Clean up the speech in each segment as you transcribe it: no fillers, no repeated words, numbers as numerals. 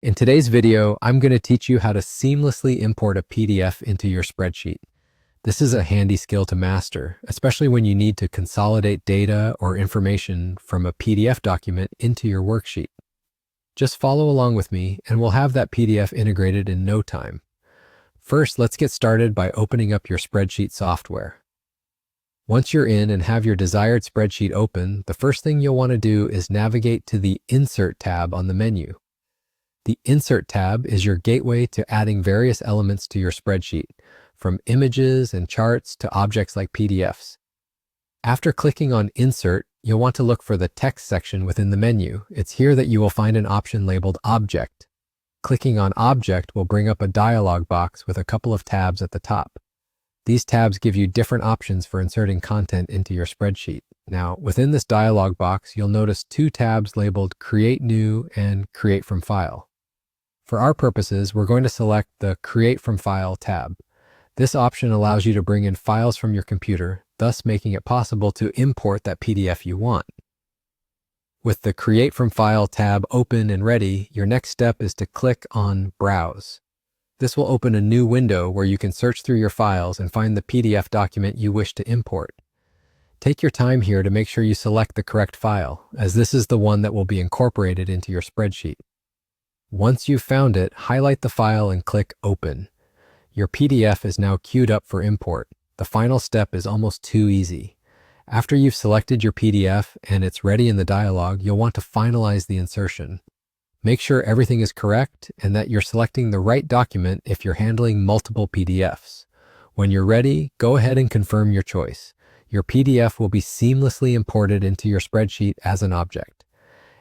In today's video, I'm going to teach you how to seamlessly import a PDF into your spreadsheet. This is a handy skill to master, especially when you need to consolidate data or information from a PDF document into your worksheet. Just follow along with me and we'll have that PDF integrated in no time. First, let's get started by opening up your spreadsheet software. Once you're in and have your desired spreadsheet open, the first thing you'll want to do is navigate to the Insert tab on the menu. The Insert tab is your gateway to adding various elements to your spreadsheet, from images and charts to objects like PDFs. After clicking on Insert, you'll want to look for the text section within the menu. It's here that you will find an option labeled Object. Clicking on Object will bring up a dialog box with a couple of tabs at the top. These tabs give you different options for inserting content into your spreadsheet. Now, within this dialog box, you'll notice two tabs labeled Create New and Create from File. For our purposes, we're going to select the Create from File tab. This option allows you to bring in files from your computer, thus making it possible to import that PDF you want. With the Create from File tab open and ready, your next step is to click on Browse. This will open a new window where you can search through your files and find the PDF document you wish to import. Take your time here to make sure you select the correct file, as this is the one that will be incorporated into your spreadsheet. Once you've found it, highlight the file and click Open. Your PDF is now queued up for import. The final step is almost too easy. After you've selected your PDF and it's ready in the dialog, you'll want to finalize the insertion. Make sure everything is correct and that you're selecting the right document if you're handling multiple PDFs. When you're ready, go ahead and confirm your choice. Your PDF will be seamlessly imported into your spreadsheet as an object.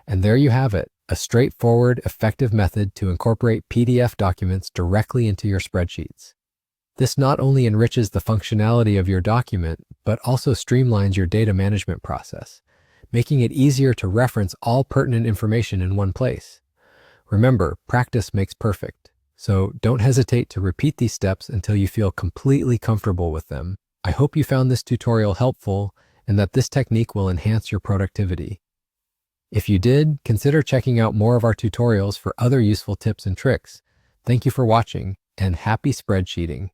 And there you have it, a straightforward, effective method to incorporate PDF documents directly into your spreadsheets. This not only enriches the functionality of your document, but also streamlines your data management process, making it easier to reference all pertinent information in one place. Remember, practice makes perfect, so don't hesitate to repeat these steps until you feel completely comfortable with them. I hope you found this tutorial helpful and that this technique will enhance your productivity. If you did, consider checking out more of our tutorials for other useful tips and tricks. Thank you for watching, and happy spreadsheeting.